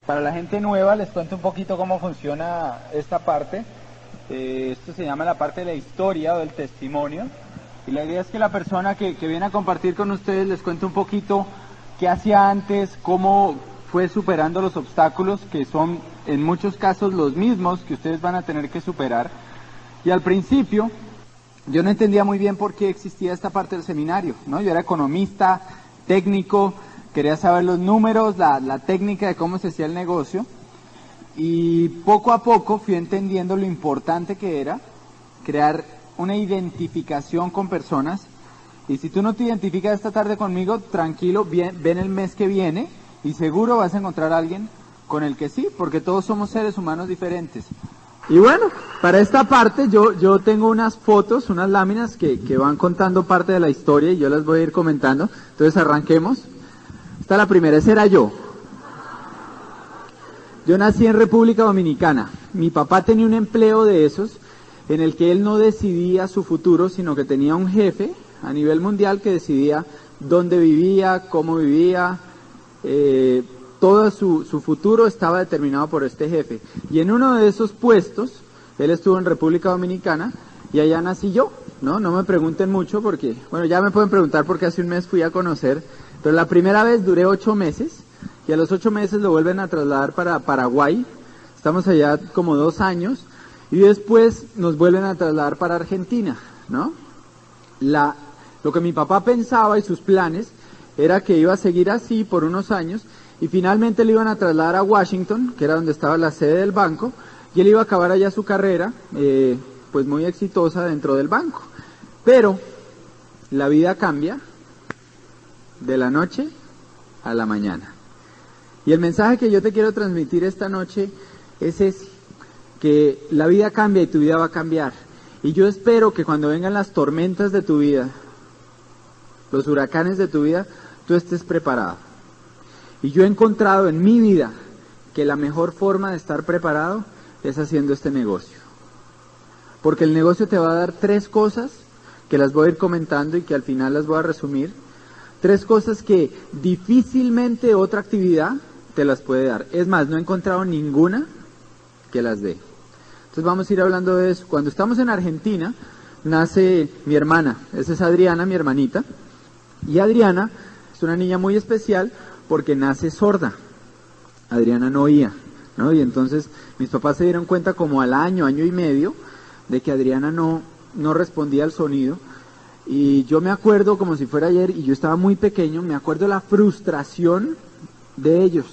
Para la gente nueva les cuento un poquito cómo funciona esta parte. Esto se llama la parte de la historia o del testimonio. Y la idea es que la persona que viene a compartir con ustedes les cuente un poquito qué hacía antes, cómo fue superando los obstáculos, que son en muchos casos los mismos que ustedes van a tener que superar. Y al principio yo no entendía muy bien por qué existía esta parte del seminario, ¿no? Yo era economista, técnico, quería saber los números, la técnica de cómo se hacía el negocio, y poco a poco fui entendiendo lo importante que era crear una identificación con personas. Y si tú no te identificas esta tarde conmigo, tranquilo, ven el mes que viene y seguro vas a encontrar a alguien con el que sí, porque todos somos seres humanos diferentes. Y bueno, para esta parte yo tengo unas fotos, unas láminas que van contando parte de la historia y yo las voy a ir comentando. Entonces arranquemos. Esta es la primera, ese era yo. Yo nací en República Dominicana. Mi papá tenía un empleo de esos en el que él no decidía su futuro, sino que tenía un jefe a nivel mundial que decidía dónde vivía, cómo vivía, todo su futuro estaba determinado por este jefe. Y en uno de esos puestos, él estuvo en República Dominicana y allá nací yo, ¿no? No me pregunten mucho porque, bueno, ya me pueden preguntar porque hace un mes fui a conocer, pero la primera vez duré 8 meses y a los 8 meses lo vuelven a trasladar para Paraguay. Estamos allá como 2 años y después nos vuelven a trasladar para Argentina, ¿no? Lo que mi papá pensaba y sus planes era que iba a seguir así por unos años y finalmente le iban a trasladar a Washington, que era donde estaba la sede del banco, y él iba a acabar allá su carrera, pues muy exitosa dentro del banco. Pero la vida cambia de la noche a la mañana. Y el mensaje que yo te quiero transmitir esta noche es ese, que la vida cambia y tu vida va a cambiar. Y yo espero que cuando vengan las tormentas de tu vida, los huracanes de tu vida, tú estés preparado. Y yo he encontrado en mi vida que la mejor forma de estar preparado es haciendo este negocio. Porque el negocio te va a dar 3 cosas que las voy a ir comentando y que al final las voy a resumir. 3 cosas que difícilmente otra actividad te las puede dar. Es más, no he encontrado ninguna que las dé. Entonces vamos a ir hablando de eso. Cuando estamos en Argentina, nace mi hermana. Esa es Adriana, mi hermanita. Y Adriana es una niña muy especial porque nace sorda. Adriana no oía, ¿no? Y entonces mis papás se dieron cuenta como al año y medio, de que Adriana no respondía al sonido. Y yo me acuerdo como si fuera ayer, y yo estaba muy pequeño, me acuerdo la frustración de ellos.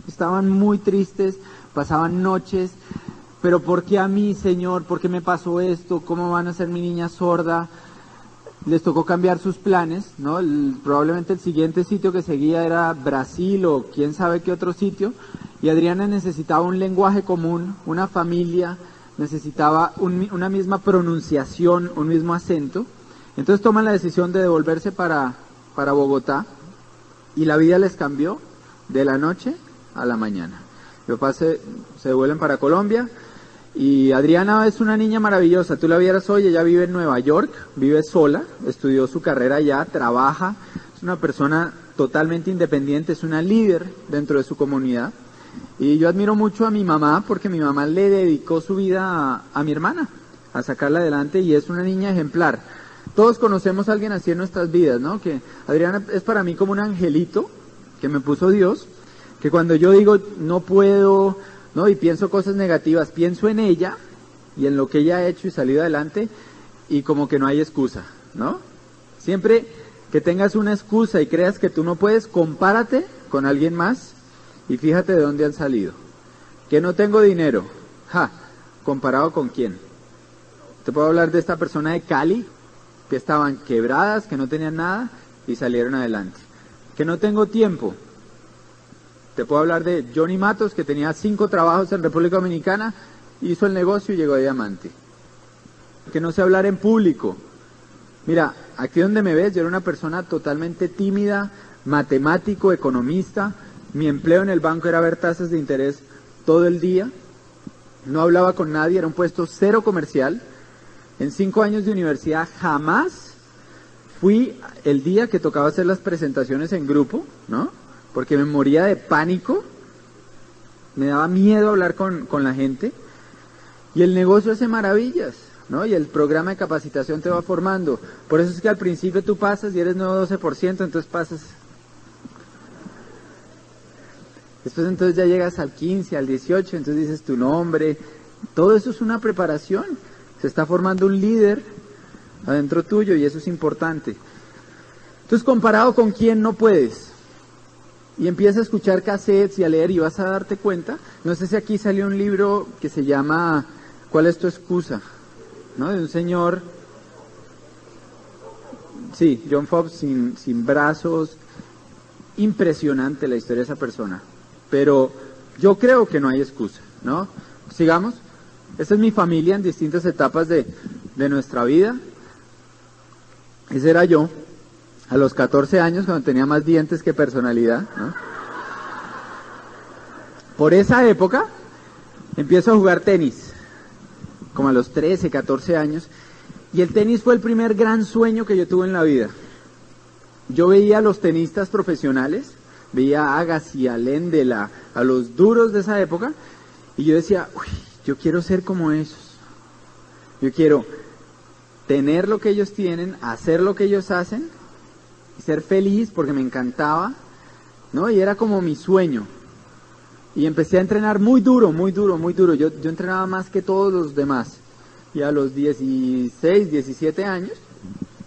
Estaban muy tristes, pasaban noches, pero ¿por qué a mí, Señor? ¿Por qué me pasó esto? ¿Cómo van a ser mi niña sorda? Les tocó cambiar sus planes, ¿no? Probablemente el siguiente sitio que seguía era Brasil o quién sabe qué otro sitio, y Adriana necesitaba un lenguaje común, una familia, necesitaba una misma pronunciación, un mismo acento. Entonces toman la decisión de devolverse para Bogotá, y la vida les cambió de la noche a la mañana. Mis papás se devuelven para Colombia, y Adriana es una niña maravillosa. Tú la vieras hoy, ella vive en Nueva York, vive sola, estudió su carrera allá, trabaja, es una persona totalmente independiente, es una líder dentro de su comunidad. Y yo admiro mucho a mi mamá porque mi mamá le dedicó su vida a mi hermana, a sacarla adelante, y es una niña ejemplar. Todos conocemos a alguien así en nuestras vidas, ¿no? Que Adriana es para mí como un angelito que me puso Dios, que cuando yo digo no puedo, ¿no? Y pienso cosas negativas, pienso en ella y en lo que ella ha hecho y salido adelante, y como que no hay excusa, ¿no? Siempre que tengas una excusa y creas que tú no puedes, compárate con alguien más y fíjate de dónde han salido. Que no tengo dinero, ¿comparado con quién? Te puedo hablar de esta persona de Cali, que estaban quebradas, que no tenían nada y salieron adelante. Que no tengo tiempo. Te puedo hablar de Johnny Matos, que tenía 5 trabajos en República Dominicana, hizo el negocio y llegó a diamante. Que no sé hablar en público. Mira, aquí donde me ves, yo era una persona totalmente tímida, matemático, economista. Mi empleo en el banco era ver tasas de interés todo el día. No hablaba con nadie, era un puesto cero comercial. En 5 años de universidad jamás fui el día que tocaba hacer las presentaciones en grupo, ¿no? Porque me moría de pánico. me daba miedo hablar con la gente. Y el negocio hace maravillas, ¿no? Y el programa de capacitación te va formando. Por eso es que al principio tú pasas y eres nuevo 12%, entonces pasas. Después entonces ya llegas al 15, al 18, entonces dices tu nombre. Todo eso es una preparación. Se está formando un líder adentro tuyo y eso es importante. Entonces, comparado con quién no puedes. Y empiezas a escuchar cassettes y a leer y vas a darte cuenta. No sé si aquí salió un libro que se llama ¿Cuál es tu excusa? ¿No? De un señor, sí, John Forbes, sin brazos. Impresionante la historia de esa persona. Pero yo creo que no hay excusa, ¿no? Sigamos. Esta es mi familia en distintas etapas de nuestra vida. Ese era yo. A los 14 años, cuando tenía más dientes que personalidad, ¿no? Por esa época, empiezo a jugar tenis, como a los 13, 14 años, y el tenis fue el primer gran sueño que yo tuve en la vida. Yo veía a los tenistas profesionales, veía a Agassi, a Lendl, a los duros de esa época, y yo decía, uy, yo quiero ser como esos. Yo quiero tener lo que ellos tienen, hacer lo que ellos hacen, y ser feliz porque me encantaba, ¿no? Y era como mi sueño. Y empecé a entrenar muy duro, muy duro, muy duro. Yo entrenaba más que todos los demás. Y a los 16, 17 años,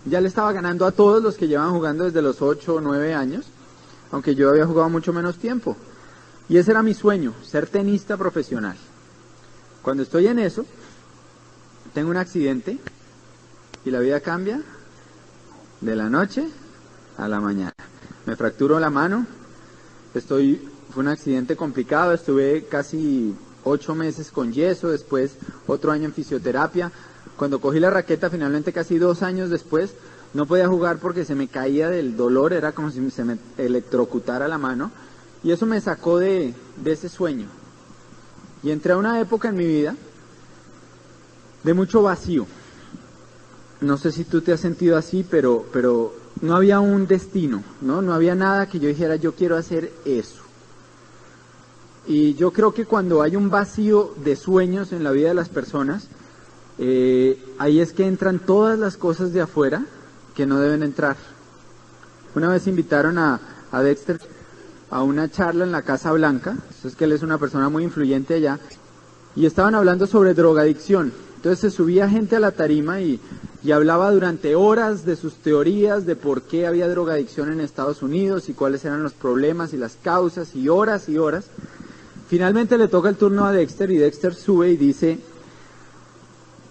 ya le estaba ganando a todos los que llevaban jugando desde los 8 o 9 años, aunque yo había jugado mucho menos tiempo. Y ese era mi sueño, ser tenista profesional. Cuando estoy en eso, tengo un accidente y la vida cambia de la noche a la mañana. Me fracturó la mano, fue un accidente complicado, estuve casi 8 meses con yeso, después otro año en fisioterapia. Cuando cogí la raqueta, finalmente casi 2 años después, no podía jugar porque se me caía del dolor, era como si se me electrocutara la mano, y eso me sacó de ese sueño. Y entré a una época en mi vida de mucho vacío. No sé si tú te has sentido así, pero no había un destino, ¿no? No había nada que yo dijera, yo quiero hacer eso. Y yo creo que cuando hay un vacío de sueños en la vida de las personas, ahí es que entran todas las cosas de afuera que no deben entrar. Una vez invitaron a Dexter a una charla en la Casa Blanca, eso es que él es una persona muy influyente allá, y estaban hablando sobre drogadicción. Entonces se subía gente a la tarima y hablaba durante horas de sus teorías, de por qué había drogadicción en Estados Unidos y cuáles eran los problemas y las causas, y horas y horas. Finalmente le toca el turno a Dexter y Dexter sube y dice,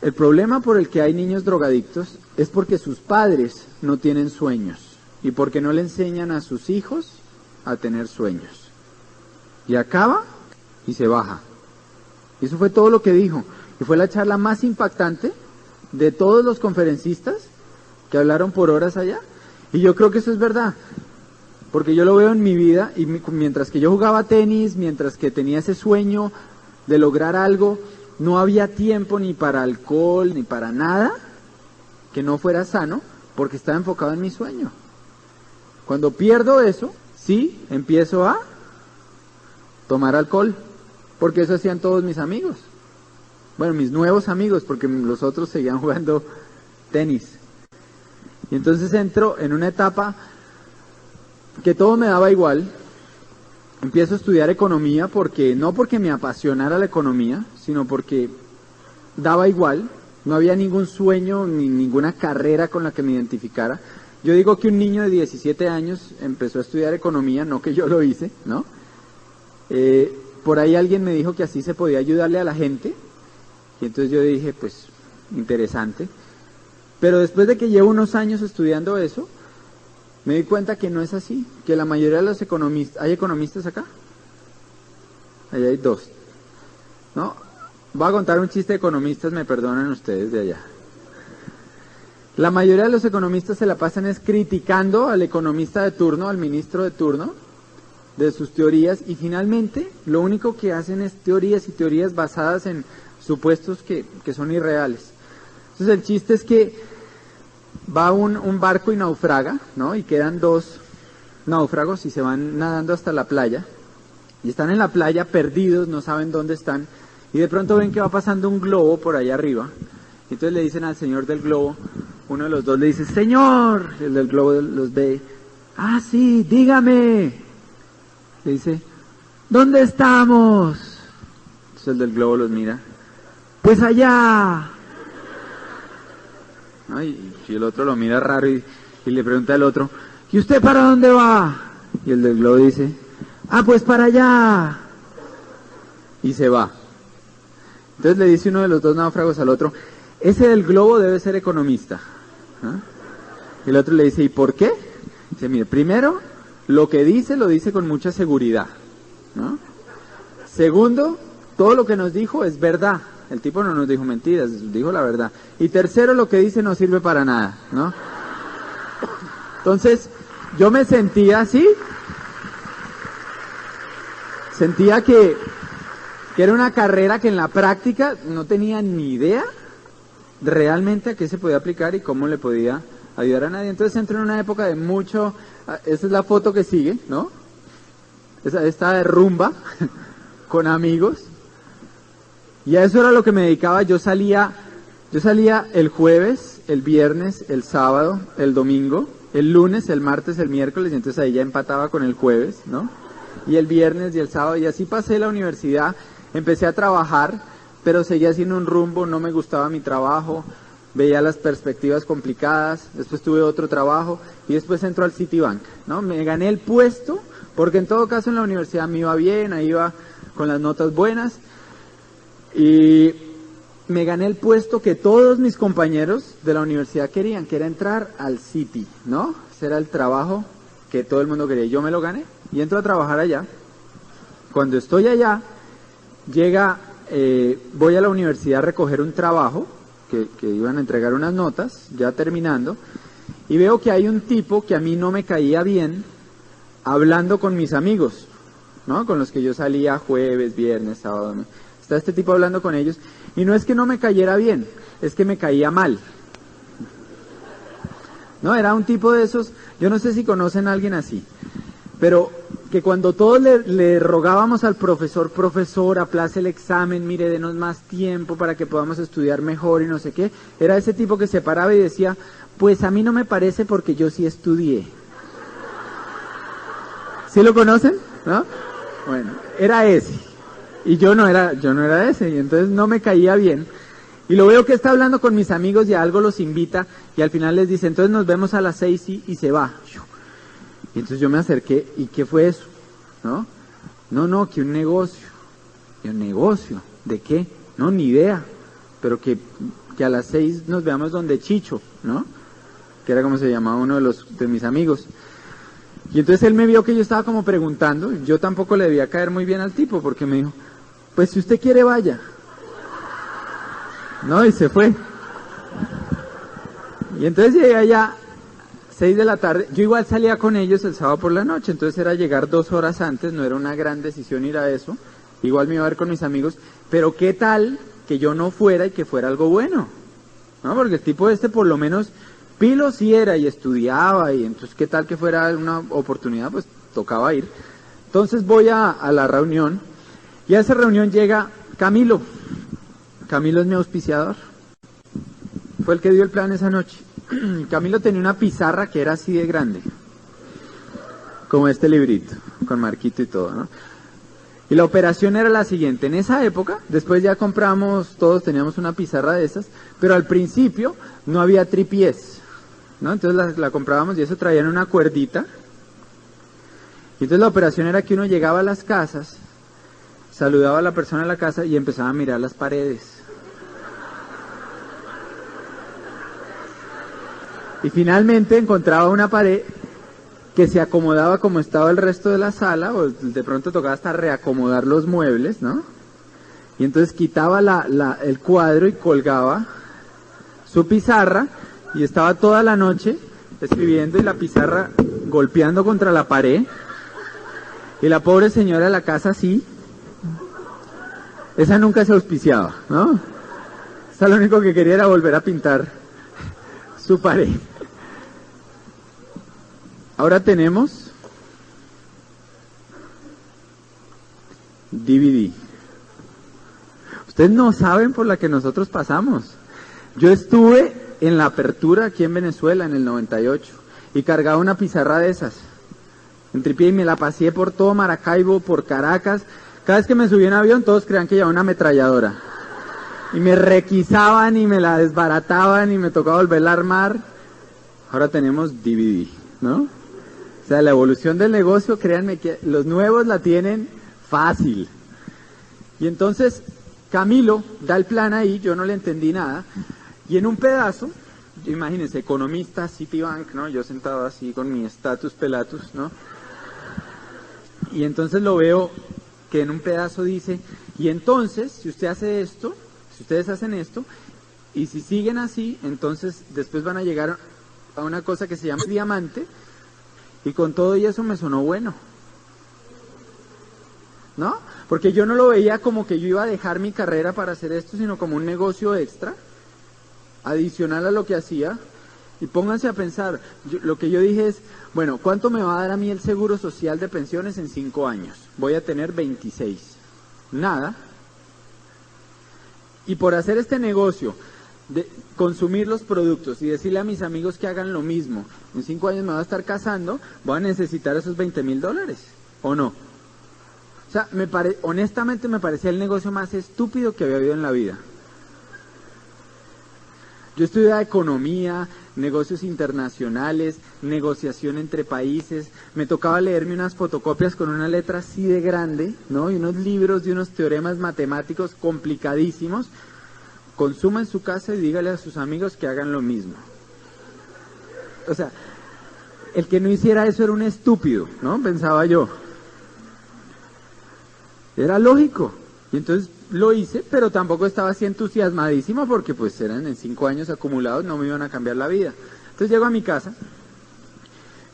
el problema por el que hay niños drogadictos es porque sus padres no tienen sueños y porque no le enseñan a sus hijos a tener sueños. Y acaba y se baja. Y eso fue todo lo que dijo. Y fue la charla más impactante de todos los conferencistas que hablaron por horas allá. Y yo creo que eso es verdad, porque yo lo veo en mi vida, y mientras que yo jugaba tenis, mientras que tenía ese sueño de lograr algo, no había tiempo ni para alcohol, ni para nada que no fuera sano, porque estaba enfocado en mi sueño. Cuando pierdo eso, sí, empiezo a tomar alcohol, porque eso hacían todos mis amigos. Bueno, mis nuevos amigos, porque los otros seguían jugando tenis. Y entonces entro en una etapa que todo me daba igual. Empiezo a estudiar economía no porque me apasionara la economía, sino porque daba igual. No había ningún sueño ni ninguna carrera con la que me identificara. Yo digo que un niño de 17 años empezó a estudiar economía, no que yo lo hice, ¿no? Por ahí alguien me dijo que así se podía ayudarle a la gente. Y entonces yo dije, pues, interesante. Pero después de que llevo unos años estudiando eso, me di cuenta que no es así, que la mayoría de los economistas, ¿hay economistas acá? Allá hay 2, ¿no? Voy a contar un chiste de economistas, me perdonan ustedes de allá. La mayoría de los economistas se la pasan es criticando al economista de turno, al ministro de turno, de sus teorías, y finalmente lo único que hacen es teorías y teorías basadas en supuestos que son irreales. Entonces el chiste es que va un barco y naufraga, ¿no? Y quedan 2 náufragos y se van nadando hasta la playa. Y están en la playa perdidos, no saben dónde están. Y de pronto ven que va pasando un globo por allá arriba. Y entonces le dicen al señor del globo, uno de los dos le dice, ¡Señor! Y el del globo los ve. ¡Ah, sí! ¡Dígame! Le dice, ¿dónde estamos? Entonces el del globo los mira. ¡Pues allá! Ay, y el otro lo mira raro y le pregunta al otro, ¿y usted para dónde va? Y el del globo dice, ¡ah, pues para allá! Y se va. Entonces le dice uno de los dos náufragos al otro, ese del globo debe ser economista. ¿Ah? Y el otro le dice, ¿y por qué? Dice, mire, primero, lo que dice lo dice con mucha seguridad, ¿no? Segundo, todo lo que nos dijo es verdad. El tipo no nos dijo mentiras, dijo la verdad. Y tercero, lo que dice no sirve para nada, ¿no? Entonces, yo me sentía así. Sentía que era una carrera que en la práctica no tenía ni idea realmente a qué se podía aplicar y cómo le podía ayudar a nadie. Entonces entré en una época de mucho, esa es la foto que sigue, ¿no? Esta de rumba con amigos. Y a eso era lo que me dedicaba. Yo salía el jueves, el viernes, el sábado, el domingo, el lunes, el martes, el miércoles, y entonces ahí ya empataba con el jueves, ¿no? Y el viernes y el sábado, y así pasé la universidad, empecé a trabajar, pero seguía haciendo un rumbo, no me gustaba mi trabajo, veía las perspectivas complicadas, después tuve otro trabajo, y después entró al Citibank, ¿no? Me gané el puesto, porque en todo caso en la universidad me iba bien, ahí iba con las notas buenas, y me gané el puesto que todos mis compañeros de la universidad querían, que era entrar al Citi, ¿no? Ese era el trabajo que todo el mundo quería. Yo me lo gané y entro a trabajar allá. Cuando estoy allá, voy a la universidad a recoger un trabajo, que iban a entregar unas notas, ya terminando, y veo que hay un tipo que a mí no me caía bien, hablando con mis amigos, ¿no? Con los que yo salía jueves, viernes, sábado. Está este tipo hablando con ellos, y no es que no me cayera bien, es que me caía mal. No, era un tipo de esos, yo no sé si conocen a alguien así, pero que cuando todos le rogábamos al profesor, aplace el examen, mire, denos más tiempo para que podamos estudiar mejor y no sé qué, era ese tipo que se paraba y decía, pues a mí no me parece porque yo sí estudié. ¿Sí lo conocen? ¿No? Bueno, era ese. Y yo no era ese, y entonces no me caía bien. Y lo veo que está hablando con mis amigos y a algo los invita, y al final les dice, entonces nos vemos a las 6 y se va. Y entonces yo me acerqué, ¿y qué fue eso? No, que un negocio. ¿Y un negocio? ¿De qué? No, ni idea. Pero que a las 6 nos veamos donde Chicho, ¿no? Que era como se llamaba uno de mis amigos. Y entonces él me vio que yo estaba como preguntando, y yo tampoco le debía caer muy bien al tipo, porque me dijo, pues si usted quiere vaya. No, y se fue. Y entonces llegué allá, 6 de la tarde, yo igual salía con ellos el sábado por la noche, entonces era llegar 2 horas antes, no era una gran decisión ir a eso, igual me iba a ver con mis amigos, pero qué tal que yo no fuera y que fuera algo bueno, ¿no? Porque el tipo por lo menos pilo sí era y estudiaba, y entonces qué tal que fuera una oportunidad, pues tocaba ir. Entonces voy a la reunión, y a esa reunión llega Camilo. Camilo es mi auspiciador, fue el que dio el plan esa noche. Camilo tenía una pizarra que era así de grande, como este librito, con marquito y todo, ¿no? Y la operación era la siguiente, en esa época, después ya compramos, todos teníamos una pizarra de esas, pero al principio no había tripiés, ¿no? Entonces la comprábamos y eso traían una cuerdita, y entonces la operación era que uno llegaba a las casas, saludaba a la persona en la casa y empezaba a mirar las paredes. Y finalmente encontraba una pared que se acomodaba como estaba el resto de la sala, o de pronto tocaba hasta reacomodar los muebles, ¿no? Y entonces quitaba el cuadro y colgaba su pizarra, y estaba toda la noche escribiendo y la pizarra golpeando contra la pared, y la pobre señora de la casa así, esa nunca se auspiciaba, ¿no? Esa lo único que quería era volver a pintar su pared. Ahora tenemos DVD. Ustedes no saben por la que nosotros pasamos. Yo estuve en la apertura aquí en Venezuela en el 98 y cargaba una pizarra de esas en tripié y me la pasé por todo Maracaibo, por Caracas. Cada vez que me subí en avión todos creían que llevaba una ametralladora y me requisaban y me la desbarataban y me tocaba volverla a armar. Ahora tenemos DVD, ¿no? O sea, la evolución del negocio, créanme que los nuevos la tienen fácil. Y entonces Camilo da el plan ahí, yo no le entendí nada, y en un pedazo, imagínense, economista, Citibank, ¿no? Yo sentado así con mi status pelatus, ¿no? Y entonces lo veo que en un pedazo dice, y entonces, si usted hace esto, si ustedes hacen esto, y si siguen así, entonces después van a llegar a una cosa que se llama diamante, y con todo y eso me sonó bueno, ¿no? Porque yo no lo veía como que yo iba a dejar mi carrera para hacer esto, sino como un negocio extra, adicional a lo que hacía. Y pónganse a pensar, lo que yo dije es, bueno, ¿cuánto me va a dar a mí el seguro social de pensiones en 5 años? Voy a tener 26. Nada. Y por hacer este negocio, de consumir los productos y decirle a mis amigos que hagan lo mismo, en 5 años me voy a estar casando, voy a necesitar esos $20,000, ¿o no? O sea, honestamente me parecía el negocio más estúpido que había habido en la vida. Yo estudiaba economía, negocios internacionales, negociación entre países, me tocaba leerme unas fotocopias con una letra así de grande, ¿no? Y unos libros de unos teoremas matemáticos complicadísimos. Consuma en su casa y dígale a sus amigos que hagan lo mismo. O sea, el que no hiciera eso era un estúpido, ¿no? Pensaba yo. Era lógico. Y entonces lo hice, pero tampoco estaba así entusiasmadísimo porque pues eran en 5 años acumulados, no me iban a cambiar la vida. Entonces llego a mi casa,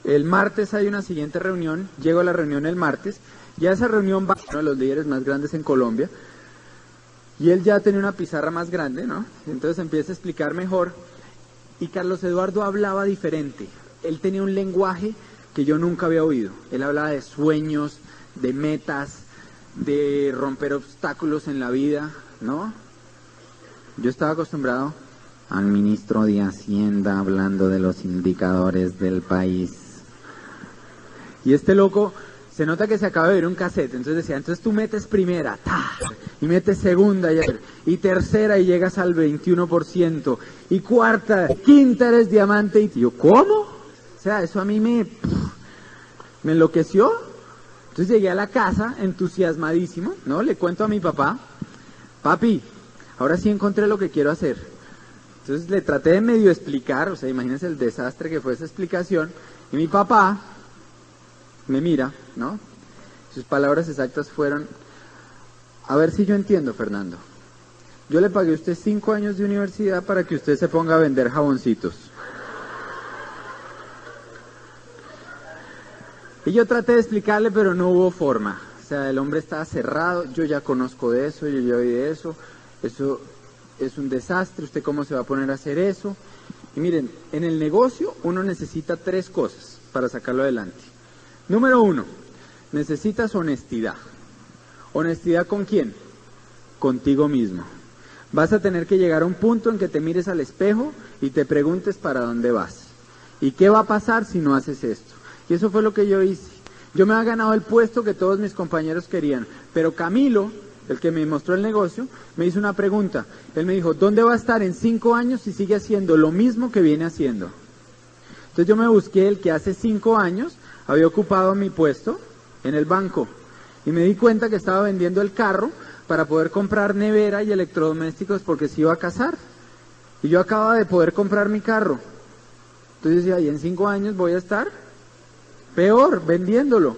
el martes hay una siguiente reunión, llego a la reunión el martes, y a esa reunión va uno de los líderes más grandes en Colombia, y él ya tenía una pizarra más grande, ¿no? Entonces empieza a explicar mejor, y Carlos Eduardo hablaba diferente, él tenía un lenguaje que yo nunca había oído, él hablaba de sueños, de metas, de romper obstáculos en la vida, ¿no? Yo estaba acostumbrado al ministro de Hacienda hablando de los indicadores del país. Y este loco, se nota que se acaba de ver un cassette, entonces decía, entonces tú metes primera, ¡ta! Y metes segunda, y tercera, y llegas al 21%, y cuarta, quinta eres diamante, y yo, ¿cómo? O sea, eso a mí me enloqueció. Entonces llegué a la casa entusiasmadísimo, ¿no? Le cuento a mi papá, papi, ahora sí encontré lo que quiero hacer. Entonces le traté de medio explicar, o sea, imagínense el desastre que fue esa explicación, y mi papá me mira, ¿no? Sus palabras exactas fueron, a ver si yo entiendo, Fernando. Yo le pagué a usted 5 años de universidad para que usted se ponga a vender jaboncitos. Y yo traté de explicarle, pero no hubo forma. O sea, el hombre estaba cerrado, yo ya conozco de eso, yo ya oí de eso es un desastre, ¿usted cómo se va a poner a hacer eso? Y miren, en el negocio uno necesita 3 cosas para sacarlo adelante. Número 1, necesitas honestidad. ¿Honestidad con quién? Contigo mismo. Vas a tener que llegar a un punto en que te mires al espejo y te preguntes para dónde vas. ¿Y qué va a pasar si no haces esto? Y eso fue lo que yo hice. Yo me había ganado el puesto que todos mis compañeros querían, pero Camilo, el que me mostró el negocio, me hizo una pregunta. Él me dijo, ¿dónde va a estar en 5 años si sigue haciendo lo mismo que viene haciendo? Entonces yo me busqué el que hace 5 años había ocupado mi puesto en el banco y me di cuenta que estaba vendiendo el carro para poder comprar nevera y electrodomésticos porque se iba a casar. Y yo acababa de poder comprar mi carro. Entonces decía, y en 5 años voy a estar peor, vendiéndolo.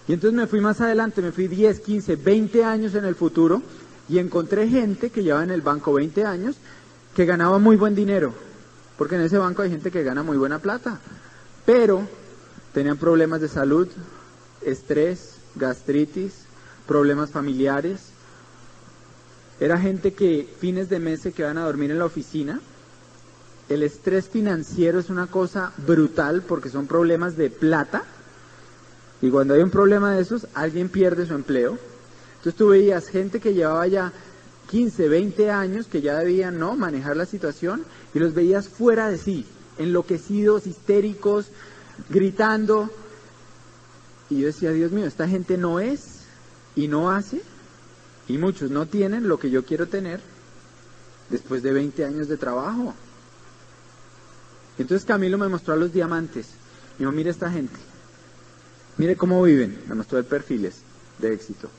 Y entonces me fui más adelante, me fui 10, 15, 20 años en el futuro y encontré gente que llevaba en el banco 20 años que ganaba muy buen dinero, porque en ese banco hay gente que gana muy buena plata, pero tenían problemas de salud, estrés, gastritis, problemas familiares. Era gente que fines de mes se quedaban a dormir en la oficina. El estrés financiero es una cosa brutal porque son problemas de plata Y cuando hay un problema de esos, alguien pierde su empleo. Entonces tú veías gente que llevaba ya 15, 20 años, que ya debían no manejar la situación, y los veías fuera de sí, enloquecidos, histéricos, gritando. Y yo decía, Dios mío, esta gente no es y no hace, y muchos no tienen lo que yo quiero tener después de 20 años de trabajo. Entonces Camilo me mostró a los diamantes. Me dijo, mire esta gente, mire cómo viven. Me mostró el perfiles de éxito.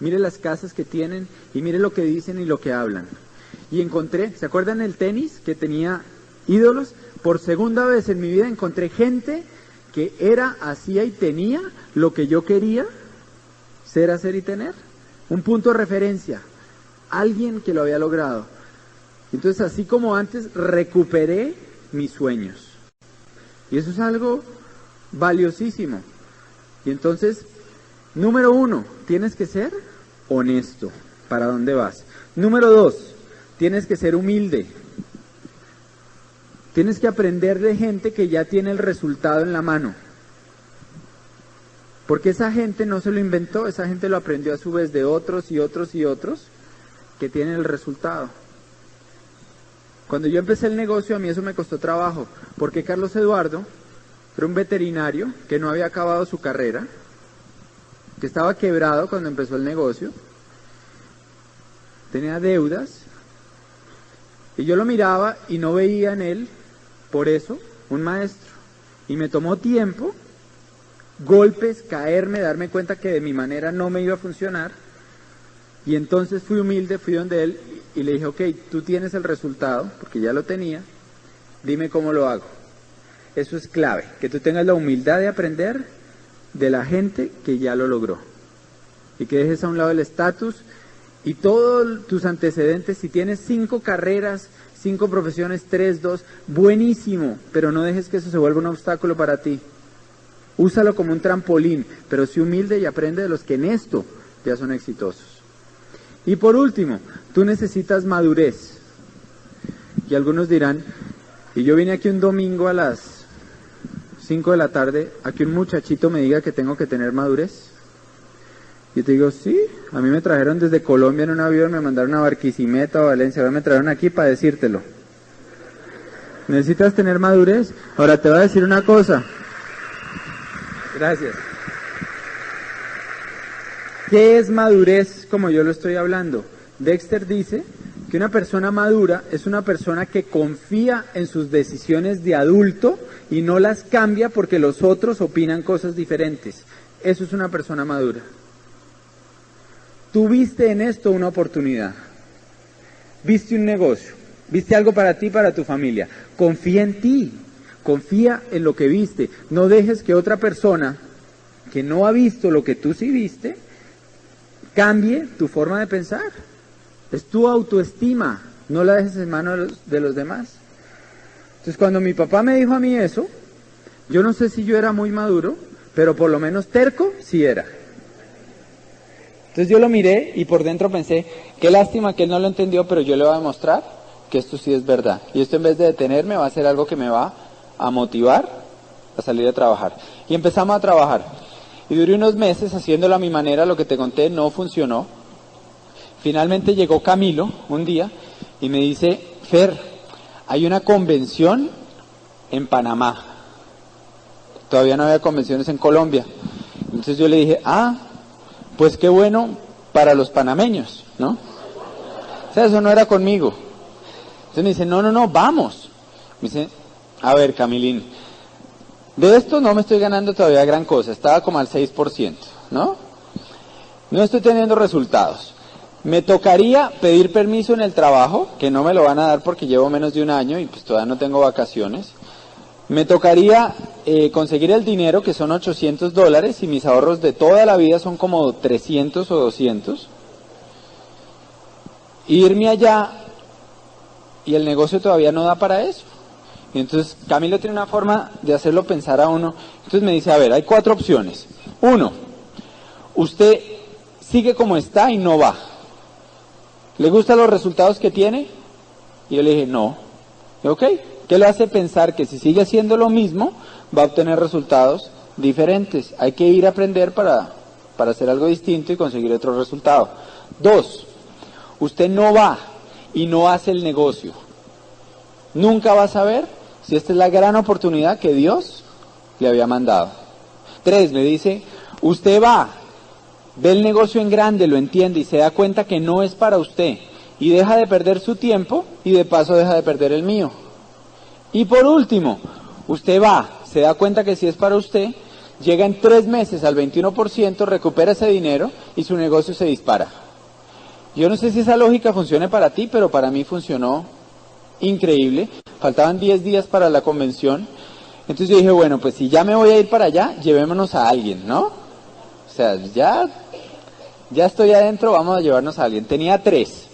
Mire las casas que tienen y mire lo que dicen y lo que hablan. Y encontré, ¿se acuerdan el tenis que tenía ídolos? Por segunda vez en mi vida encontré gente que era, hacía y tenía lo que yo quería ser, hacer y tener. Un punto de referencia. Alguien que lo había logrado. Entonces, así como antes, recuperé mis sueños. Y eso es algo valiosísimo. Y entonces, número 1, tienes que ser honesto. ¿Para dónde vas? Número 2, tienes que ser humilde. Tienes que aprender de gente que ya tiene el resultado en la mano. Porque esa gente no se lo inventó, esa gente lo aprendió a su vez de otros y otros y otros que tienen el resultado. Cuando yo empecé el negocio, a mí eso me costó trabajo, porque Carlos Eduardo era un veterinario que no había acabado su carrera, que estaba quebrado cuando empezó el negocio, tenía deudas, y yo lo miraba y no veía en él, por eso, un maestro. Y me tomó tiempo, golpes, caerme, darme cuenta que de mi manera no me iba a funcionar, y entonces fui humilde, fui donde él y le dije, ok, tú tienes el resultado, porque ya lo tenía, dime cómo lo hago. Eso es clave, que tú tengas la humildad de aprender de la gente que ya lo logró. Y que dejes a un lado el estatus y todos tus antecedentes. Si tienes 5 carreras, 5 profesiones, 3, 2, buenísimo, pero no dejes que eso se vuelva un obstáculo para ti. Úsalo como un trampolín, pero sé humilde y aprende de los que en esto ya son exitosos. Y por último, tú necesitas madurez. Y algunos dirán, y yo vine aquí un domingo a las 5 de la tarde, a que un muchachito me diga que tengo que tener madurez. Y te digo, sí, a mí me trajeron desde Colombia en un avión, me mandaron a Barquisimeto, a Valencia, ahora me trajeron aquí para decírtelo. ¿Necesitas tener madurez? Ahora te voy a decir una cosa. Gracias. ¿Qué es madurez como yo lo estoy hablando? Dexter dice que una persona madura es una persona que confía en sus decisiones de adulto y no las cambia porque los otros opinan cosas diferentes. Eso es una persona madura. Tú viste en esto una oportunidad, viste un negocio, viste algo para ti, para tu familia. Confía en ti, confía en lo que viste. No dejes que otra persona que no ha visto lo que tú sí viste cambie tu forma de pensar. Es tu autoestima, no la dejes en manos de los demás. Entonces cuando mi papá me dijo a mí eso, yo no sé si yo era muy maduro, pero por lo menos terco sí era. Entonces yo lo miré y por dentro pensé, qué lástima que él no lo entendió, pero yo le voy a demostrar que esto sí es verdad. Y esto en vez de detenerme va a ser algo que me va a motivar a salir a trabajar. Y empezamos a trabajar. Y duré unos meses haciéndolo a mi manera, lo que te conté no funcionó. Finalmente llegó Camilo un día y me dice, Fer, hay una convención en Panamá. Todavía no había convenciones en Colombia. Entonces yo le dije, pues qué bueno para los panameños, ¿no? O sea, eso no era conmigo. Entonces me dice, no, vamos. Me dice, a ver, Camilín, de esto no me estoy ganando todavía gran cosa, estaba como al 6%, ¿no? No estoy teniendo resultados. Me tocaría pedir permiso en el trabajo, que no me lo van a dar porque llevo menos de un año y pues todavía no tengo vacaciones. Me tocaría conseguir el dinero, que son $800, y mis ahorros de toda la vida son como 300 o 200. Irme allá, y el negocio todavía no da para eso. Y entonces Camilo tiene una forma de hacerlo pensar a uno. Entonces me dice, a ver, hay 4 opciones. 1, usted sigue como está y no va. ¿Le gustan los resultados que tiene? Y yo le dije, no. Y ok, ¿qué le hace pensar que si sigue haciendo lo mismo, va a obtener resultados diferentes. Hay que ir a aprender para hacer algo distinto y conseguir otro resultado. 2, usted no va y no hace el negocio. Nunca va a saber si esta es la gran oportunidad que Dios le había mandado. 3, me dice, usted va, ve el negocio en grande, lo entiende y se da cuenta que no es para usted. Y deja de perder su tiempo y de paso deja de perder el mío. Y por último, usted va, se da cuenta que si es para usted, llega en 3 meses al 21%, recupera ese dinero y su negocio se dispara. Yo no sé si esa lógica funcione para ti, pero para mí funcionó increíble. Faltaban 10 días para la convención. Entonces yo dije, bueno, pues si ya me voy a ir para allá, llevémonos a alguien, ¿no? O sea, ya estoy adentro, vamos a llevarnos a alguien. Tenía 3.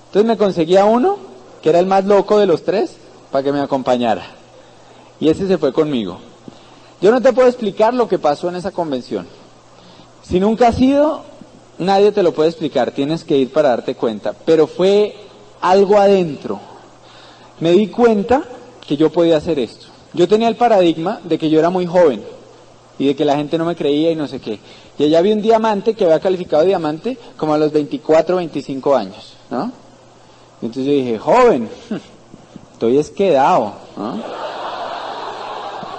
Entonces me conseguía uno, que era el más loco de los 3, para que me acompañara. Y ese se fue conmigo. Yo no te puedo explicar lo que pasó en esa convención. Si nunca has ido, nadie te lo puede explicar, tienes que ir para darte cuenta. Pero fue algo adentro. Me di cuenta que yo podía hacer esto. Yo tenía el paradigma de que yo era muy joven y de que la gente no me creía y no sé qué. Y allá había un diamante que había calificado diamante como a los 24, 25 años, ¿no? Y entonces yo dije, joven, estoy esquedado, ¿no?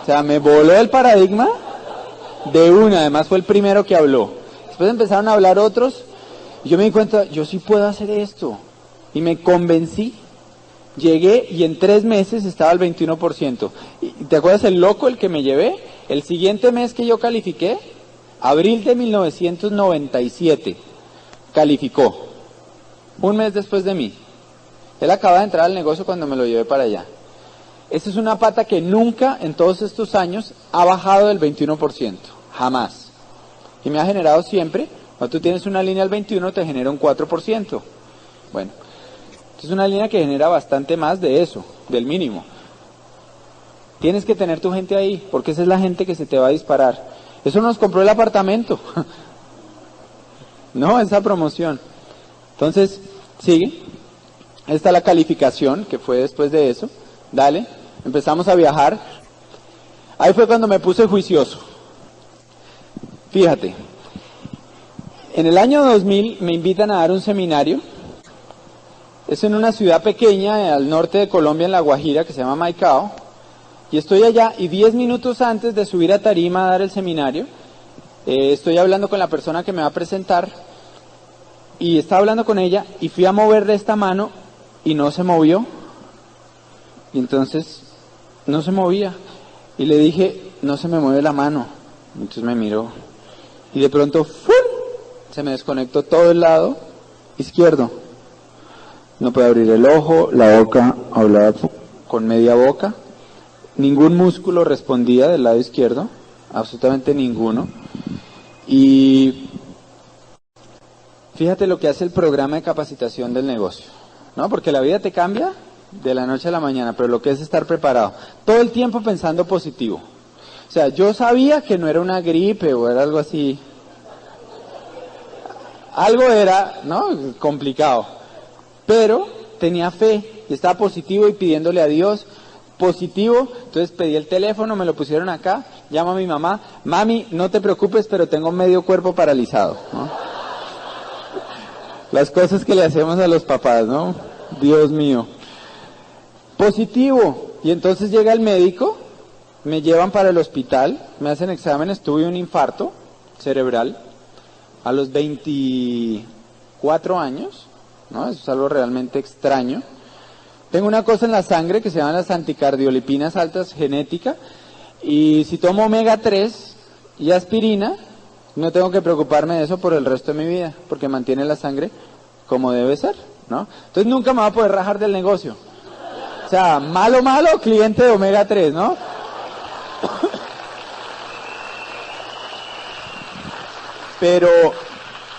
O sea, me voló el paradigma de una, además fue el primero que habló. Después empezaron a hablar otros y yo me di cuenta, yo sí puedo hacer esto. Y me convencí. Llegué y en 3 meses estaba al 21%. ¿Y te acuerdas el loco el que me llevé? El siguiente mes que yo califiqué, abril de 1997, calificó. Un mes después de mí. Él acaba de entrar al negocio cuando me lo llevé para allá. Esa es una pata que nunca en todos estos años ha bajado del 21%. Jamás. Y me ha generado siempre, cuando tú tienes una línea al 21 te genera un 4%. Bueno. Es una línea que genera bastante más de eso, del mínimo. Tienes que tener tu gente ahí, porque esa es la gente que se te va a disparar. Eso nos compró el apartamento. No, esa promoción. Entonces, sigue. Esta es la calificación que fue después de eso. Dale, empezamos a viajar. Ahí fue cuando me puse juicioso. Fíjate, en el año 2000 me invitan a dar un seminario. Es en una ciudad pequeña al norte de Colombia, en La Guajira, que se llama Maicao. Y estoy allá y 10 minutos antes de subir a tarima a dar el seminario, estoy hablando con la persona que me va a presentar. Y estaba hablando con ella y fui a moverle esta mano y no se movió. Y entonces no se movía. Y le dije, no se me mueve la mano. Entonces me miró. Y de pronto, ¡fum!, se me desconectó todo el lado izquierdo. No puede abrir el ojo, la boca, hablaba con media boca. Ningún músculo respondía del lado izquierdo, absolutamente ninguno. Y fíjate lo que hace el programa de capacitación del negocio, ¿no? Porque la vida te cambia de la noche a la mañana, pero lo que es estar preparado. Todo el tiempo pensando positivo. O sea, yo sabía que no era una gripe o era algo así. Algo era, ¿no?, complicado. Pero tenía fe y estaba positivo y pidiéndole a Dios positivo. Entonces pedí el teléfono, me lo pusieron acá, llamo a mi mamá, mami, no te preocupes, pero tengo medio cuerpo paralizado, ¿no? Las cosas que le hacemos a los papás, ¿no? Dios mío. Positivo. Y entonces llega el médico, me llevan para el hospital, me hacen exámenes, tuve un infarto cerebral a los 24 años. ¿No? Eso es algo realmente extraño. Tengo una cosa en la sangre que se llama las anticardiolipinas altas genética, y si tomo omega 3 y aspirina, no tengo que preocuparme de eso por el resto de mi vida, porque mantiene la sangre como debe ser, ¿no? Entonces nunca me va a poder rajar del negocio. O sea, malo, cliente de omega 3, ¿no? Pero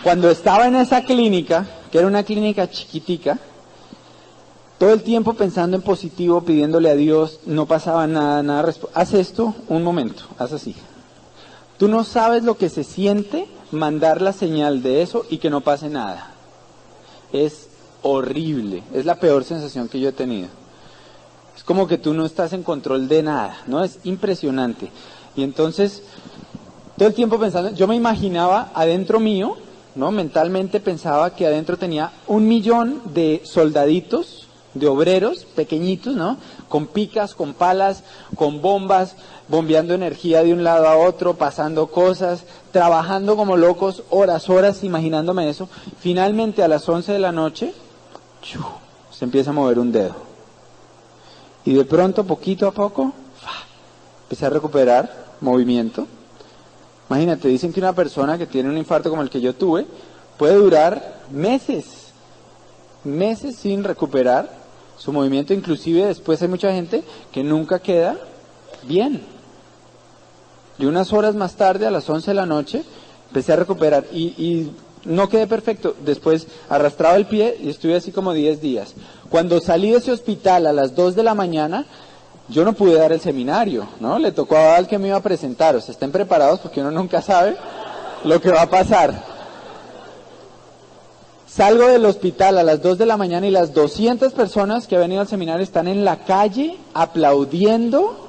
cuando estaba en esa clínica, que era una clínica chiquitica, todo el tiempo pensando en positivo, pidiéndole a Dios, no pasaba nada. Haz esto un momento, haz así. Tú no sabes lo que se siente mandar la señal de eso y que no pase nada. Es horrible, es la peor sensación que yo he tenido. Es como que tú no estás en control de nada, ¿no? Es impresionante. Y entonces, todo el tiempo pensando, yo me imaginaba adentro mío, ¿no? Mentalmente pensaba que adentro tenía 1.000.000 de soldaditos, de obreros pequeñitos, ¿no? Con picas, con palas, con bombas, bombeando energía de un lado a otro, pasando cosas, trabajando como locos, horas, imaginándome eso. Finalmente a las 11 de la noche, se empieza a mover un dedo. Y de pronto, poquito a poco, empecé a recuperar movimiento. Imagínate, dicen que una persona que tiene un infarto como el que yo tuve, puede durar meses sin recuperar su movimiento. Inclusive después hay mucha gente que nunca queda bien. Y unas horas más tarde, a las 11 de la noche, empecé a recuperar y no quedé perfecto. Después arrastraba el pie y estuve así como 10 días. Cuando salí de ese hospital a las 2 de la mañana, yo no pude dar el seminario, ¿no? Le tocó al que me iba a presentar. O sea, estén preparados porque uno nunca sabe lo que va a pasar. Salgo del hospital a las 2 de la mañana y las 200 personas que han venido al seminario están en la calle aplaudiendo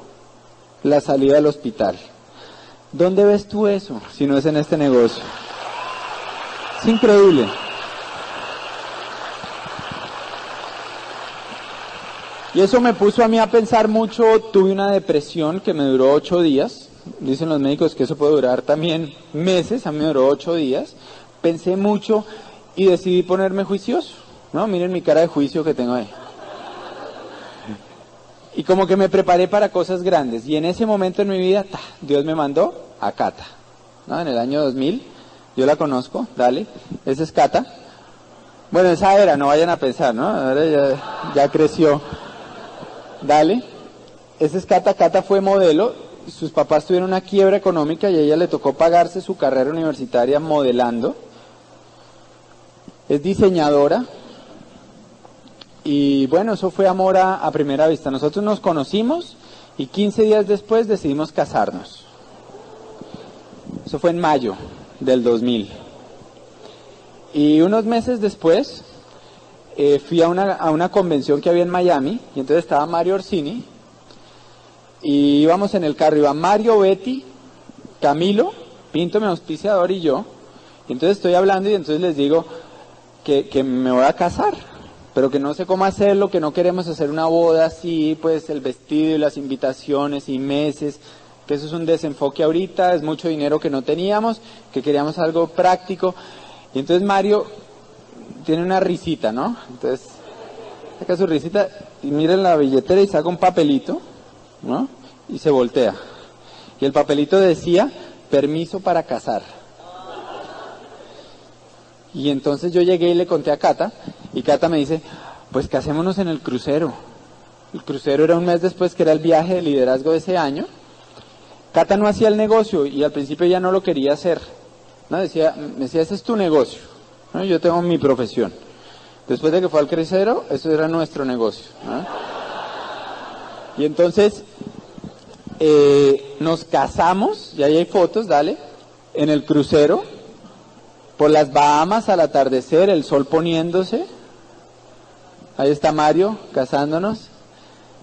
la salida del hospital. ¿Dónde ves tú eso si no es en este negocio? Es increíble. Y eso me puso a mí a pensar mucho. Tuve una depresión que me duró 8 días. Dicen los médicos que eso puede durar también meses. A mí me duró 8 días. Pensé mucho y decidí ponerme juicioso, ¿no? Miren mi cara de juicio que tengo ahí. Y como que me preparé para cosas grandes. Y en ese momento en mi vida, Dios me mandó a Cata, ¿no? En el año 2000, yo la conozco, dale, esa es Cata. Bueno, esa era, no vayan a pensar, ¿no? Ahora ya creció. Dale, esa es Cata. Cata fue modelo, sus papás tuvieron una quiebra económica y a ella le tocó pagarse su carrera universitaria modelando. Es diseñadora. Y bueno, eso fue amor a primera vista. Nosotros nos conocimos y 15 días después decidimos casarnos. Eso fue en mayo del 2000. Y unos meses después fui a una convención que había en Miami, y entonces estaba Mario Orsini, y íbamos en el carro, iba Mario, Betty, Camilo, Pinto, mi auspiciador, y yo. Y entonces estoy hablando y entonces les digo que me voy a casar, pero que no sé cómo hacerlo, que no queremos hacer una boda así, pues el vestido y las invitaciones y meses, que eso es un desenfoque ahorita, es mucho dinero que no teníamos, que queríamos algo práctico. Y entonces Mario tiene una risita, ¿no? Entonces saca su risita y mira en la billetera y saca un papelito, ¿no? Y se voltea. Y el papelito decía, permiso para casar. Y entonces yo llegué y le conté a Cata, y Cata me dice, pues casémonos en el crucero. El crucero era un mes después, que era el viaje de liderazgo de ese año. Cata no hacía el negocio y al principio ya no lo quería hacer, ¿no? Me decía, ese es tu negocio, ¿no? Yo tengo mi profesión. Después de que fue al crucero, eso era nuestro negocio, ¿no? Y entonces nos casamos, y ahí hay fotos, dale, en el crucero, por las Bahamas al atardecer, el sol poniéndose. Ahí está Mario, casándonos.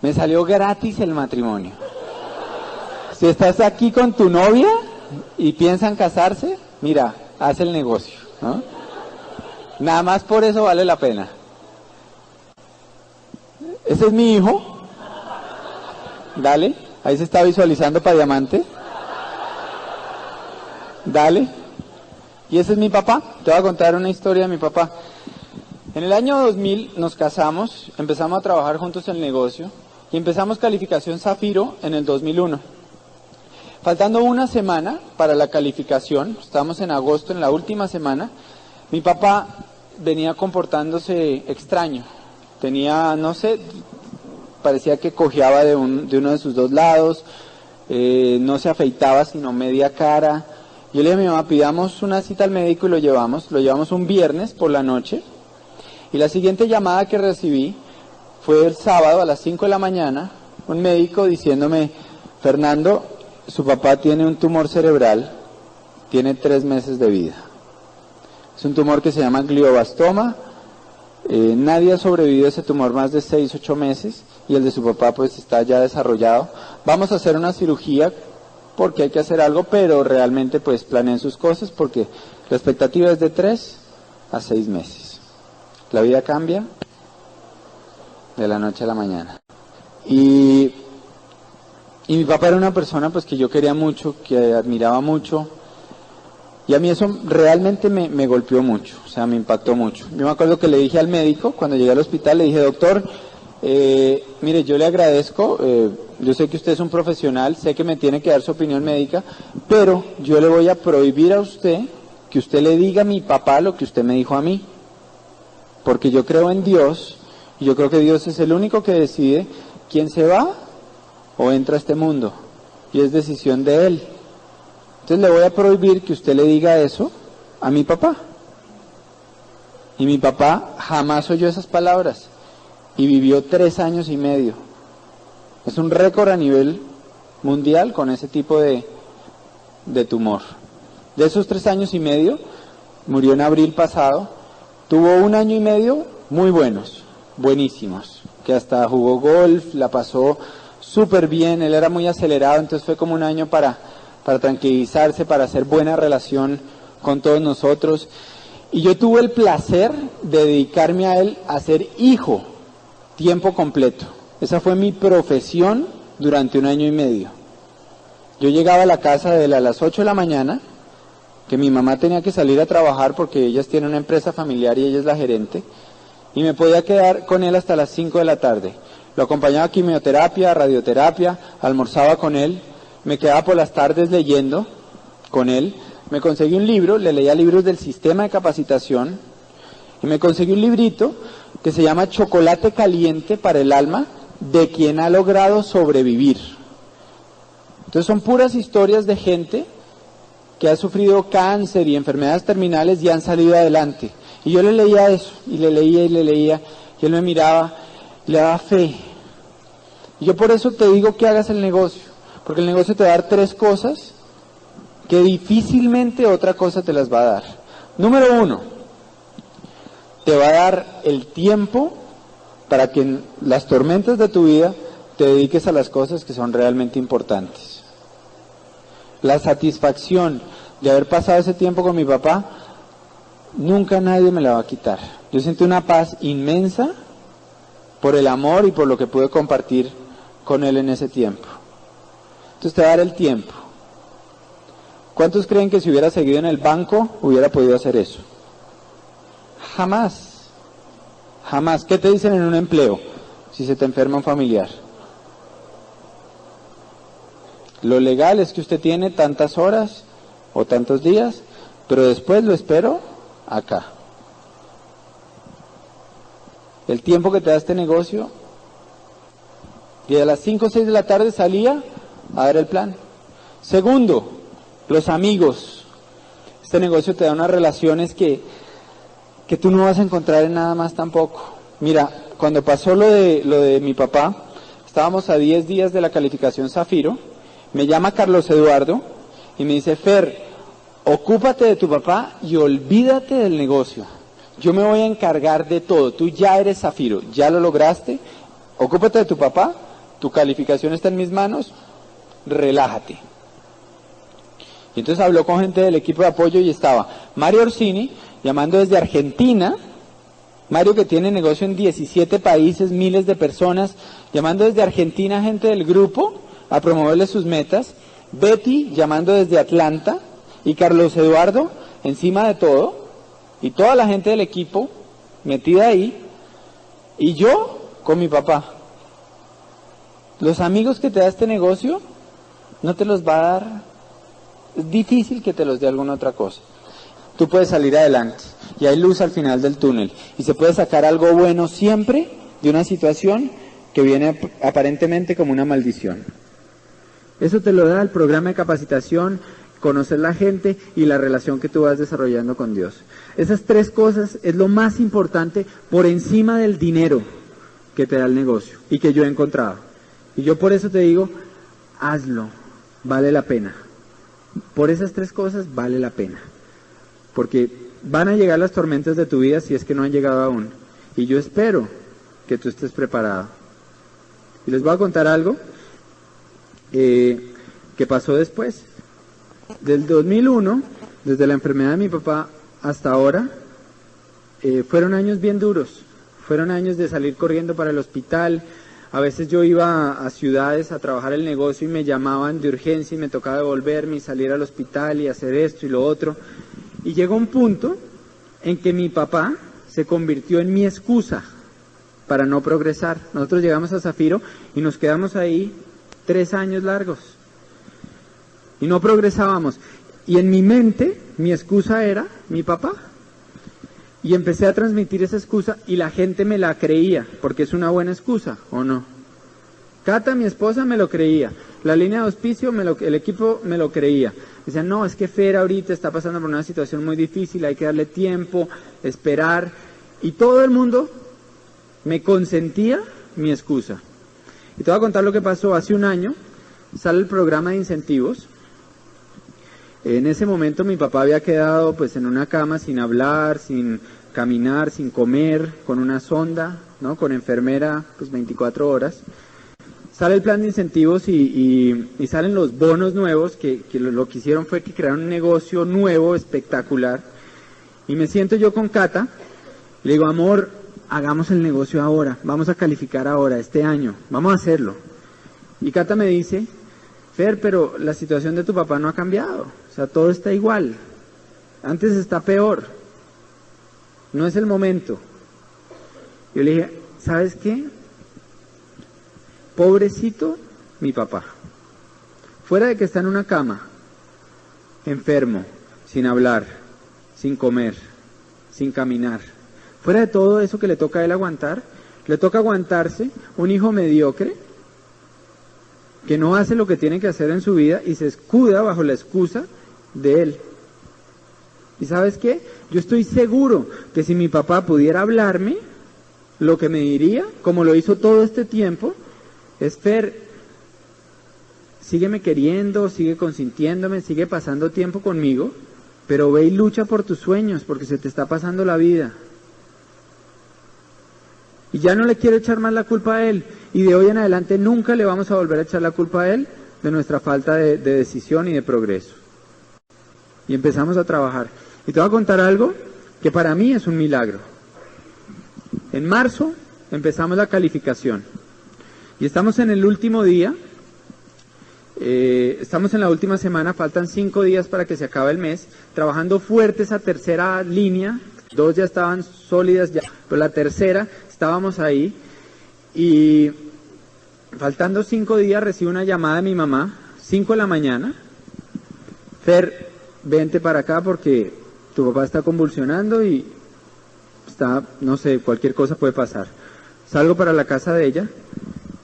Me salió gratis el matrimonio. Si estás aquí con tu novia y piensan casarse, mira, haz el negocio, ¿no? Nada más por eso vale la pena. Ese es mi hijo. Dale, ahí se está visualizando para diamante. Dale. Y ese es mi papá. Te voy a contar una historia de mi papá. En el año 2000 nos casamos, empezamos a trabajar juntos en el negocio y empezamos calificación Zafiro en el 2001. Faltando una semana para la calificación, estábamos en agosto, en la última semana, mi papá venía comportándose extraño. Tenía, no sé, parecía que cojeaba de uno de sus dos lados, no se afeitaba sino media cara. Yo le dije a mi mamá, pidamos una cita al médico y lo llevamos un viernes por la noche. Y la siguiente llamada que recibí fue el sábado a las 5 de la mañana, un médico diciéndome, Fernando, su papá tiene un tumor cerebral, tiene 3 meses de vida. Es un tumor que se llama glioblastoma, nadie ha sobrevivido a ese tumor más de 6-8 meses y el de su papá pues está ya desarrollado. Vamos a hacer una cirugía porque hay que hacer algo, pero realmente pues planeen sus cosas porque la expectativa es de 3 a 6 meses. La vida cambia de la noche a la mañana. Y mi papá era una persona pues que yo quería mucho, que admiraba mucho, y a mí eso realmente me golpeó mucho, o sea, me impactó mucho. Yo me acuerdo que le dije al médico, cuando llegué al hospital, le dije, doctor, mire, yo le agradezco, yo sé que usted es un profesional, sé que me tiene que dar su opinión médica, pero yo le voy a prohibir a usted que usted le diga a mi papá lo que usted me dijo a mí, porque yo creo en Dios, y yo creo que Dios es el único que decide quién se va o entra a este mundo, y es decisión de Él. Entonces le voy a prohibir que usted le diga eso a mi papá. Y mi papá jamás oyó esas palabras, y vivió 3 años y medio. Es un récord a nivel mundial con ese tipo de tumor. De esos 3 años y medio, murió en abril pasado, tuvo 1 año y medio muy buenos, buenísimos, que hasta jugó golf, la pasó súper bien, él era muy acelerado, entonces fue como 1 año para tranquilizarse, para hacer buena relación con todos nosotros. Y yo tuve el placer de dedicarme a él a ser hijo, tiempo completo. Esa fue mi profesión durante 1 año y medio. Yo llegaba a la casa de él a las 8 de la mañana, que mi mamá tenía que salir a trabajar porque ellas tienen una empresa familiar y ella es la gerente, y me podía quedar con él hasta las 5 de la tarde. Lo acompañaba a quimioterapia, radioterapia, almorzaba con él, me quedaba por las tardes leyendo con él, me conseguí un libro, le leía libros del sistema de capacitación, y me conseguí un librito que se llama Chocolate Caliente para el Alma, de quien ha logrado sobrevivir. Entonces son puras historias de gente que ha sufrido cáncer y enfermedades terminales y han salido adelante. Y yo le leía eso, y le leía, y él me miraba, y le daba fe. Y yo por eso te digo que hagas el negocio, porque el negocio te va a dar 3 cosas que difícilmente otra cosa te las va a dar. Número 1, te va a dar el tiempo para que en las tormentas de tu vida te dediques a las cosas que son realmente importantes. La satisfacción de haber pasado ese tiempo con mi papá, nunca nadie me la va a quitar. Yo sentí una paz inmensa por el amor y por lo que pude compartir con él en ese tiempo. Entonces te va a dar el tiempo. ¿Cuántos creen que si hubiera seguido en el banco hubiera podido hacer eso? Jamás. Jamás. ¿Qué te dicen en un empleo si se te enferma un familiar? Lo legal es que usted tiene tantas horas o tantos días, pero después lo espero acá. El tiempo que te da este negocio, y a las 5 o 6 de la tarde salía a ver el plan. Segundo, los amigos. Este negocio te da unas relaciones que tú no vas a encontrar en nada más tampoco. Mira, cuando pasó lo de mi papá, estábamos a 10 días de la calificación Zafiro, me llama Carlos Eduardo y me dice, Fer, ocúpate de tu papá y olvídate del negocio. Yo me voy a encargar de todo, tú ya eres Zafiro, ya lo lograste, ocúpate de tu papá, tu calificación está en mis manos, relájate. Y entonces habló con gente del equipo de apoyo y estaba Mario Orsini, llamando desde Argentina, Mario que tiene negocio en 17 países, miles de personas, llamando desde Argentina gente del grupo a promoverle sus metas, Betty llamando desde Atlanta y Carlos Eduardo encima de todo y toda la gente del equipo metida ahí y yo con mi papá. Los amigos que te da este negocio no te los va a dar, es difícil que te los dé alguna otra cosa. Tú puedes salir adelante y hay luz al final del túnel y se puede sacar algo bueno siempre de una situación que viene aparentemente como una maldición. Eso te lo da el programa de capacitación, conocer la gente y la relación que tú vas desarrollando con Dios. Esas 3 cosas es lo más importante por encima del dinero que te da el negocio y que yo he encontrado. Y yo por eso te digo, hazlo, vale la pena. Por esas 3 cosas vale la pena. Porque van a llegar las tormentas de tu vida si es que no han llegado aún. Y yo espero que tú estés preparado. Y les voy a contar algo que ¿Qué pasó después? Del 2001, desde la enfermedad de mi papá hasta ahora, fueron años bien duros. Fueron años de salir corriendo para el hospital. A veces yo iba a ciudades a trabajar el negocio y me llamaban de urgencia y me tocaba devolverme y salir al hospital y hacer esto y lo otro. Y llegó un punto en que mi papá se convirtió en mi excusa para no progresar. Nosotros llegamos a Zafiro y nos quedamos ahí 3 años largos. Y no progresábamos. Y en mi mente, mi excusa era mi papá. Y empecé a transmitir esa excusa y la gente me la creía, porque es una buena excusa, ¿o no? Cata, mi esposa, me lo creía. La línea de auspicio, el equipo me lo creía. Decían, no, es que Fer ahorita está pasando por una situación muy difícil, hay que darle tiempo, esperar. Y todo el mundo me consentía mi excusa. Y te voy a contar lo que pasó. Hace un año sale el programa de incentivos. En ese momento mi papá había quedado pues en una cama sin hablar, sin caminar, sin comer, con una sonda, ¿no? Con enfermera pues 24 horas. Sale el plan de incentivos y salen los bonos nuevos que lo que hicieron fue que crearon un negocio nuevo, espectacular. Y me siento yo con Cata, le digo, amor, hagamos el negocio ahora, vamos a calificar ahora, este año, vamos a hacerlo. Y Cata me dice, Fer, pero la situación de tu papá no ha cambiado, o sea, todo está igual, antes está peor, no es el momento. Yo le dije, ¿sabes qué? Pobrecito mi papá, fuera de que está en una cama, enfermo, sin hablar, sin comer, sin caminar, fuera de todo eso que le toca a él aguantar, le toca aguantarse un hijo mediocre, que no hace lo que tiene que hacer en su vida y se escuda bajo la excusa de él. ¿Y sabes qué? Yo estoy seguro que si mi papá pudiera hablarme, lo que me diría, como lo hizo todo este tiempo, es, Fer, sígueme queriendo, sigue consintiéndome, sigue pasando tiempo conmigo, pero ve y lucha por tus sueños, porque se te está pasando la vida. Y ya no le quiero echar más la culpa a él, y de hoy en adelante nunca le vamos a volver a echar la culpa a él de nuestra falta de decisión y de progreso. Y empezamos a trabajar. Y te voy a contar algo que para mí es un milagro. En marzo empezamos la calificación, y estamos en el último día, estamos en la última semana, faltan 5 días para que se acabe el mes, trabajando fuerte esa tercera línea, 2 ya estaban sólidas ya, pero la tercera estábamos ahí, y faltando 5 días recibo una llamada de mi mamá, 5 de la mañana, Fer, vente para acá porque tu papá está convulsionando y está, no sé, cualquier cosa puede pasar. Salgo para la casa de ella,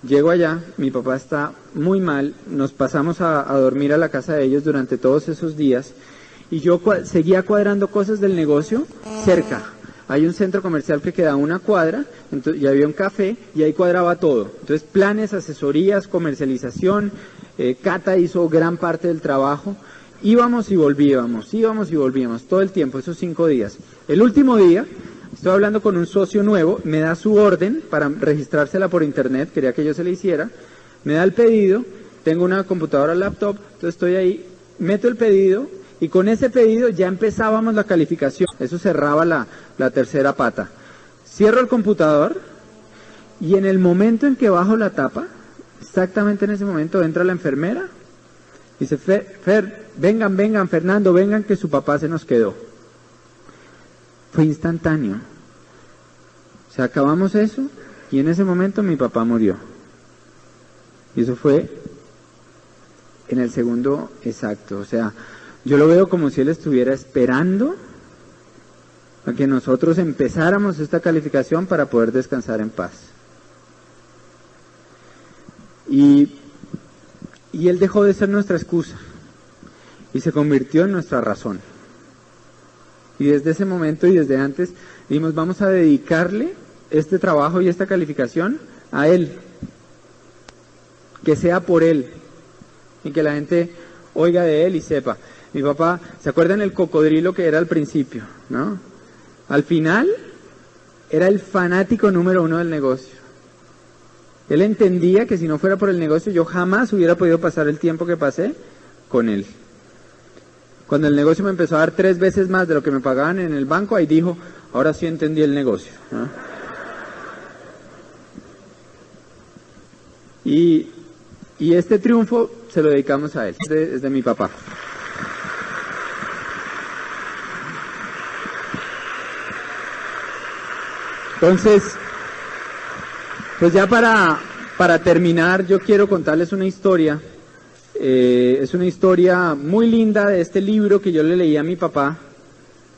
llego allá, mi papá está muy mal, nos pasamos a dormir a la casa de ellos durante todos esos días, y yo seguía cuadrando cosas del negocio cerca. Hay un centro comercial que queda a 1 cuadra, entonces, y había un café, y ahí cuadraba todo. Entonces, planes, asesorías, comercialización, Cata hizo gran parte del trabajo. Íbamos y volvíamos, todo el tiempo, esos 5 días. El último día, estoy hablando con un socio nuevo, me da su orden para registrársela por internet, quería que yo se la hiciera, me da el pedido, tengo una computadora laptop, entonces estoy ahí, meto el pedido, y con ese pedido ya empezábamos la calificación, eso cerraba la tercera pata. Cierro el computador, y en el momento en que bajo la tapa, exactamente en ese momento entra la enfermera, dice, Fer, vengan, Fernando, vengan que su papá se nos quedó. Fue instantáneo. O sea, acabamos eso y en ese momento mi papá murió. Y eso fue en el segundo exacto. O sea, yo lo veo como si él estuviera esperando a que nosotros empezáramos esta calificación para poder descansar en paz. Y él dejó de ser nuestra excusa y se convirtió en nuestra razón. Y desde ese momento y desde antes dijimos, vamos a dedicarle este trabajo y esta calificación a él, que sea por él y que la gente oiga de él y sepa. Mi papá, ¿se acuerdan el cocodrilo que era al principio, no? Al final era el fanático número 1 del negocio. Él entendía que si no fuera por el negocio yo jamás hubiera podido pasar el tiempo que pasé con él. Cuando el negocio me empezó a dar 3 veces más de lo que me pagaban en el banco, ahí dijo, ahora sí entendí el negocio, ¿no? Y este triunfo se lo dedicamos a él, es de mi papá. Entonces, pues ya para terminar, yo quiero contarles una historia. Es una historia muy linda de este libro que yo le leí a mi papá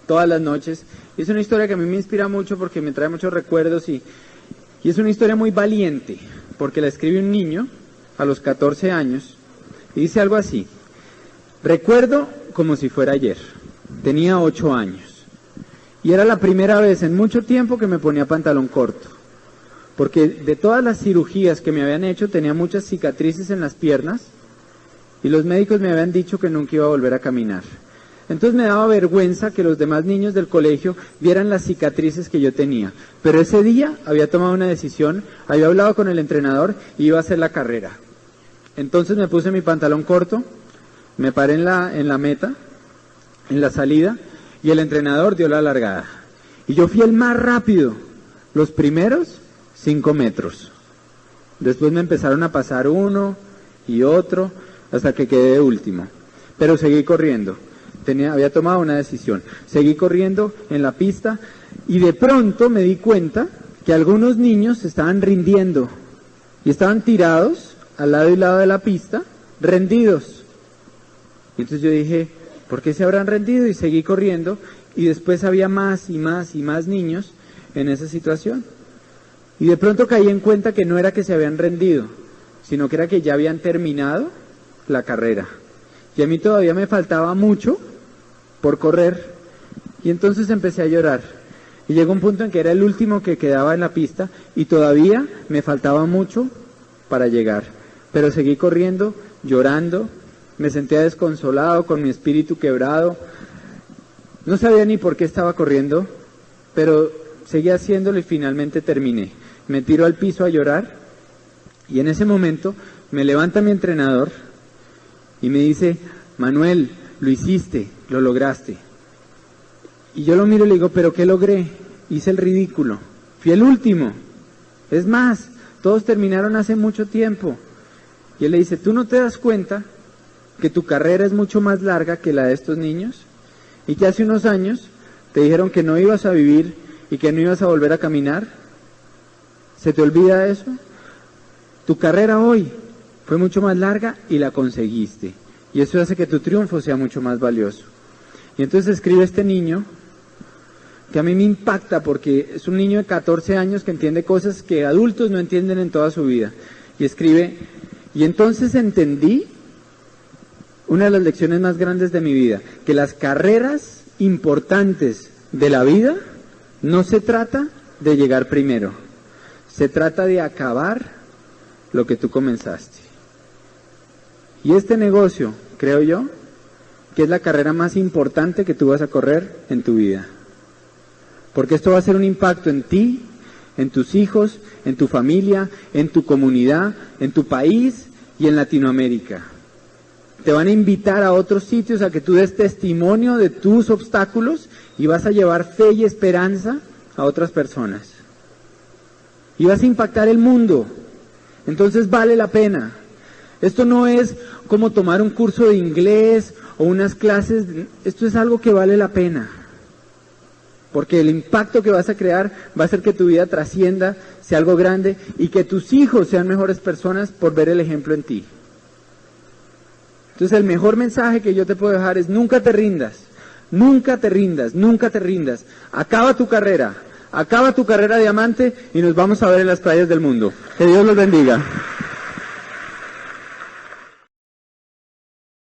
todas las noches. Es una historia que a mí me inspira mucho porque me trae muchos recuerdos y es una historia muy valiente, porque la escribe un niño a los 14 años y dice algo así: recuerdo como si fuera ayer, tenía 8 años y era la primera vez en mucho tiempo que me ponía pantalón corto, porque de todas las cirugías que me habían hecho tenía muchas cicatrices en las piernas y los médicos me habían dicho que nunca iba a volver a caminar. Entonces me daba vergüenza que los demás niños del colegio vieran las cicatrices que yo tenía. Pero ese día había tomado una decisión, había hablado con el entrenador y iba a hacer la carrera. Entonces me puse mi pantalón corto, me paré en la meta, en la salida, y el entrenador dio la largada. Y yo fui el más rápido, los primeros 5 metros. Después me empezaron a pasar uno y otro, hasta que quedé de último. Pero seguí corriendo. Había tomado una decisión. Seguí corriendo en la pista y de pronto me di cuenta que algunos niños se estaban rindiendo y estaban tirados al lado y lado de la pista, rendidos. Y entonces yo dije, ¿por qué se habrán rendido? Y seguí corriendo y después había más y más y más niños en esa situación. Y de pronto caí en cuenta que no era que se habían rendido, sino que era que ya habían terminado la carrera. Y a mí todavía me faltaba mucho por correr, y entonces empecé a llorar. Y llegó un punto en que era el último que quedaba en la pista, y todavía me faltaba mucho para llegar. Pero seguí corriendo, llorando, me sentía desconsolado, con mi espíritu quebrado. No sabía ni por qué estaba corriendo, pero seguí haciéndolo y finalmente terminé. Me tiro al piso a llorar, y en ese momento me levanta mi entrenador y me dice, Manuel, lo hiciste, lo lograste. Y yo lo miro y le digo, ¿pero qué logré? Hice el ridículo, fui el último. Es más, todos terminaron hace mucho tiempo. Y él le dice, ¿tú no te das cuenta que tu carrera es mucho más larga que la de estos niños? Y que hace unos años te dijeron que no ibas a vivir y que no ibas a volver a caminar. ¿Se te olvida eso? Tu carrera hoy fue mucho más larga y la conseguiste. Y eso hace que tu triunfo sea mucho más valioso. Y entonces escribe este niño, que a mí me impacta porque es un niño de 14 años que entiende cosas que adultos no entienden en toda su vida. Y escribe, y entonces entendí una de las lecciones más grandes de mi vida, que las carreras importantes de la vida no se trata de llegar primero, se trata de acabar lo que tú comenzaste. Y este negocio, creo yo, que es la carrera más importante que tú vas a correr en tu vida. Porque esto va a hacer un impacto en ti, en tus hijos, en tu familia, en tu comunidad, en tu país y en Latinoamérica. Te van a invitar a otros sitios a que tú des testimonio de tus obstáculos y vas a llevar fe y esperanza a otras personas. Y vas a impactar el mundo. Entonces vale la pena. Esto no es como tomar un curso de inglés o unas clases, esto es algo que vale la pena. Porque el impacto que vas a crear va a hacer que tu vida trascienda, sea algo grande y que tus hijos sean mejores personas por ver el ejemplo en ti. Entonces el mejor mensaje que yo te puedo dejar es nunca te rindas, nunca te rindas, nunca te rindas. Acaba tu carrera diamante y nos vamos a ver en las playas del mundo. Que Dios los bendiga.